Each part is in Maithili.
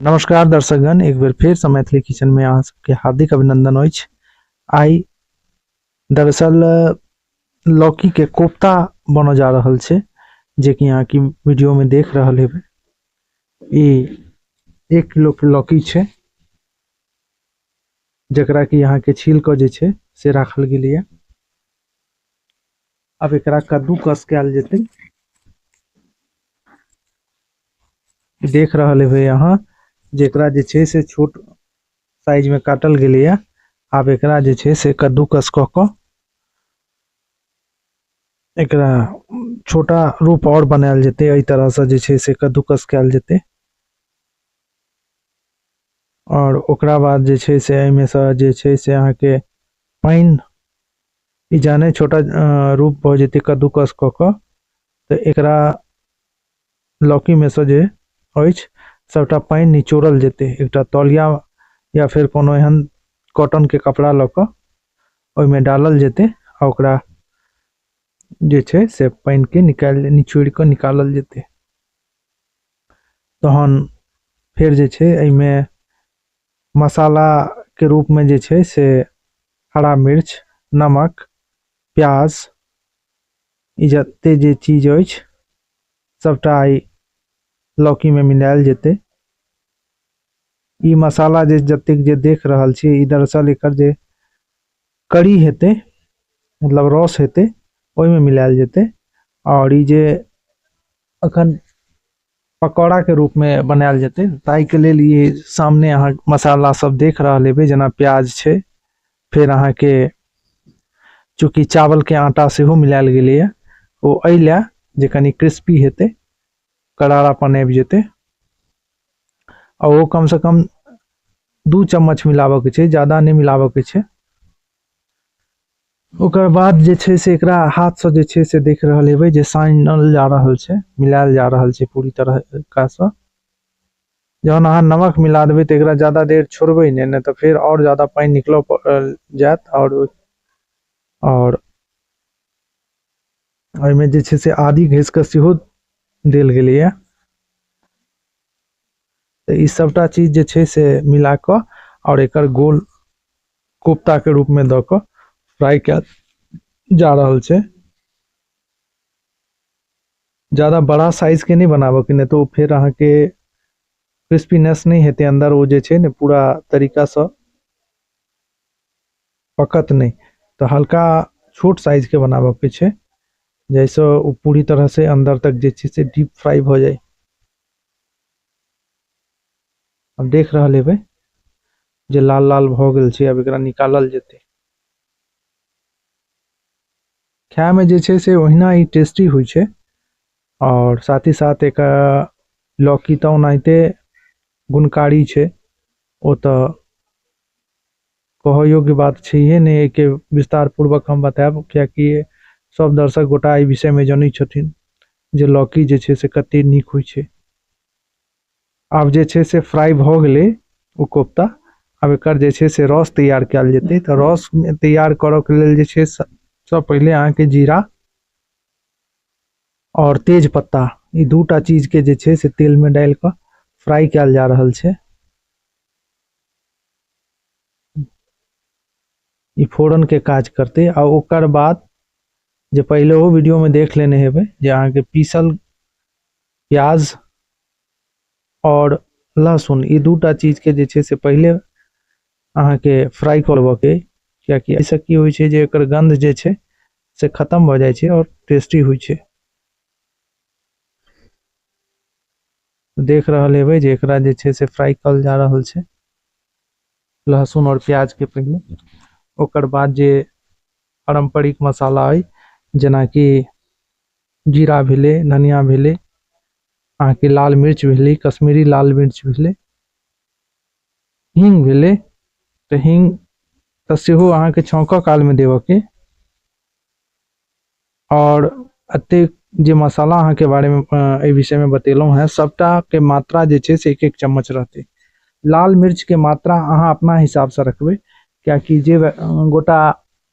नमस्कार दर्शकगण, एक बेर फेर से मैथिली किचन में अहाँ सबके हार्दिक अभिनंदन अछि। आई दरअसल लौकी के कोफ्ता बन जा रहल छै, जे कि अहाँ की वीडियो में देख रहल हेबै। ई 1 किलो के लौकी छै, जकरा कि अहाँ के छील के जे छै से राखल गेलै है। अब एकरा कद्दूकस कैल जेतै। देख रहल हेबै अहाँ, जेकरा जे छै से छोट साइज में काटल गेलै है। आब एकरा जे छै से कद्दूकस क क एकरा छोटा रूप और बनायल जेतै। एहि तरह से जे छै से कद्दूकस कैल जेतै और ओकरा बाद जे छै से एहिमे से जे छै से अहाँ के पाइन ई जाने छोटा रूप भ जेतै कद्दूकस क क, त एकरा लौकी में से जे अछि सबटा पाइन निचोड़ल जेतै। एकटा तौलिया या फिर कोनो एहन कॉटन के कपड़ा ल क ओहि में डालल जेतै आ ओकरा जे छै से पाइन के निचोड़ के निकालल जेतै। तहन फिर जे छै एहिमे मसाला के रूप में जे छै से हरा मिर्च, नमक, प्याज, ई जते जे चीज अछि सबटा ई लौकी में मिलायल जेतै। ई मसाला जे जतेक जे देख रहल छी, ई दरअसल एकर जे कड़ी हेतै, मतलब रस हेतै, ओहि में मिलायल जेतै। और ई जे अखन पकौड़ा के रूप में बनायल जेतै, ताहि के लेल ये सामने अहाँ मसाला सब देख रहल हेबै, जेना प्याज छै, फिर अहाँ के चूंकि चावल के आटा सेहो मिलायल गेलै है, ओ एहि लए जे कनी क्रिस्पी हेतै, करारापन आबि जेतै। और वो कम से कम 2 चम्मच मिलाबे के छै, ज्यादा नहीं मिलाबे के छै। ओकर बाद जे छै से एकरा हाथ से जे छै से देख रहल हेबै जे सानल जा रहल छै, मिलायल जा रहल छै पूरी तरह से। जहन अहाँ नमक मिला देबै तो एकरा ज्यादा देर छोड़बै नहीं तो फिर और ज्यादा पानी निकल जात। और में जे छै से आधी घिस के सेहो देल गेलै है। तो ई सबटा चीज जे छै से मिला क और एकर गोल कोफ्ता के रूप में द क फ्राई कैल जा रहल छै। ज्यादा बड़ा साइज के नहीं बनाबे के, नहीं तो फिर अहाँ के क्रिस्पीनेस नहीं हेतै अंदर, वो जे छै ने पूरा तरीका से पकत नहीं। तो हल्का छोट साइज के बनाबे के छै, जैसे वो पूरी तरह से अंदर तक जे छै से डीप फ्राई हो जाए। अब देख रहल हेबै जे लाल लाल भ गेल छै। अब एकरा निकालल जेतै। खाय में जे छै से ओहिना ही टेस्टी हुई छै। और साथ ही साथ एक लौकी तो ओनाहिते गुणकारी छै, ओ तो कहो योग्य बात छैहे नहीं के विस्तार पूर्वक हम बताएब, कियाकि सब दर्शक गोटा एहि विषय में जानै छथिन जे लौकी जे छै से कते नीक हुई छै। अब जे छै से फ्राई भ गेलै ओ कोफ्ता। अब एकर जे छै से रस तैयार कैल जेतै। तो रस तैयार करऽ के लेल जे छै सब पहले अहाँ के जीरा और तेज पत्ता, ई दूटा चीज के जे छै से तेल में डाल के फ्राई कैल जा रहल छै। ई फोरन के काज करते। आ ओकर बाद जे पहले वो वीडियो में देख लेने हेबै जे अहाँ के पीसल प्याज और लहसुन, ई दूटा चीज के जे छै से पहले अहाँ के फ्राई करबो के, कियाकि ऐसा की होय छै जे एकर गंध जे छै से खत्म हो जाए छै और टेस्टी हुई छै। देख रहल हेबै जे एकरा जे छै से फ्राई कल जा रहल छै, लहसुन और प्याज के पहले। ओकर बाद जे पारंपरिक मसाला है, जेना कि जीरा भेले, धनिया भेले, अहाँ के लाल मिर्च भेले, कश्मीरी लाल मिर्च भेले, हींग भेले। तो हींग तो सेहो अहाँ के छौंका काल में देबो के। और अते जे मसाला अहाँ के बारे में ए विषय में बतेलौ है, सबटा के मात्रा जे छै से 1-1 चम्मच रहते। लाल मिर्च के मात्रा अहाँ अपना हिसाब से रखबै, कियाकि जे गोटा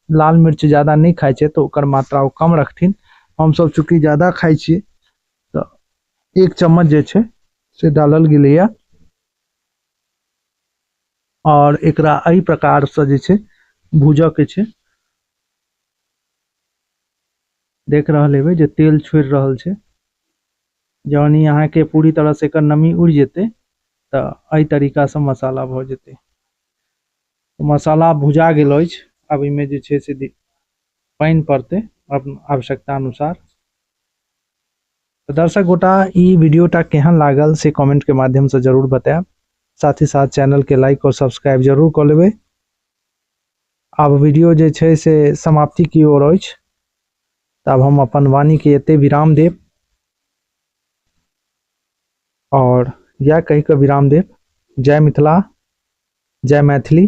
लाल मिर्च ज्यादा नहीं खाय छै तो ओकर मात्रा वो कम रखथिन। हम सब चूंकि ज्यादा खाय छी तो 1 चम्मच जे छै से डालल गेलै है। और एकरा एहि प्रकार से जे छै भूजऽ के छै। देख रहल हेबै जे तेल छोड़ रहल छै। जहन ही अहाँ के पूरी तरह से एकर नमी उड़ जेते तऽ एहि तरीका से मसाला भ जेते। मसाला भुजा गेल अछि, अब इमे जे छै से पानी पड़ते अपन आवश्यकता अनुसार। तो दर्शक गोटा ई वीडियोटा केहन लागल से कमेंट के माध्यम से जरूर बताएब। साथ ही साथ चैनल के लाइक और सब्सक्राइब जरूर कर लेबै। अब वीडियो जे छै से समाप्ति की ओर अछि। तब हम अपन वाणी के एते विराम देब और यह कहि के विराम देब, जय मिथिला, जय मैथिली।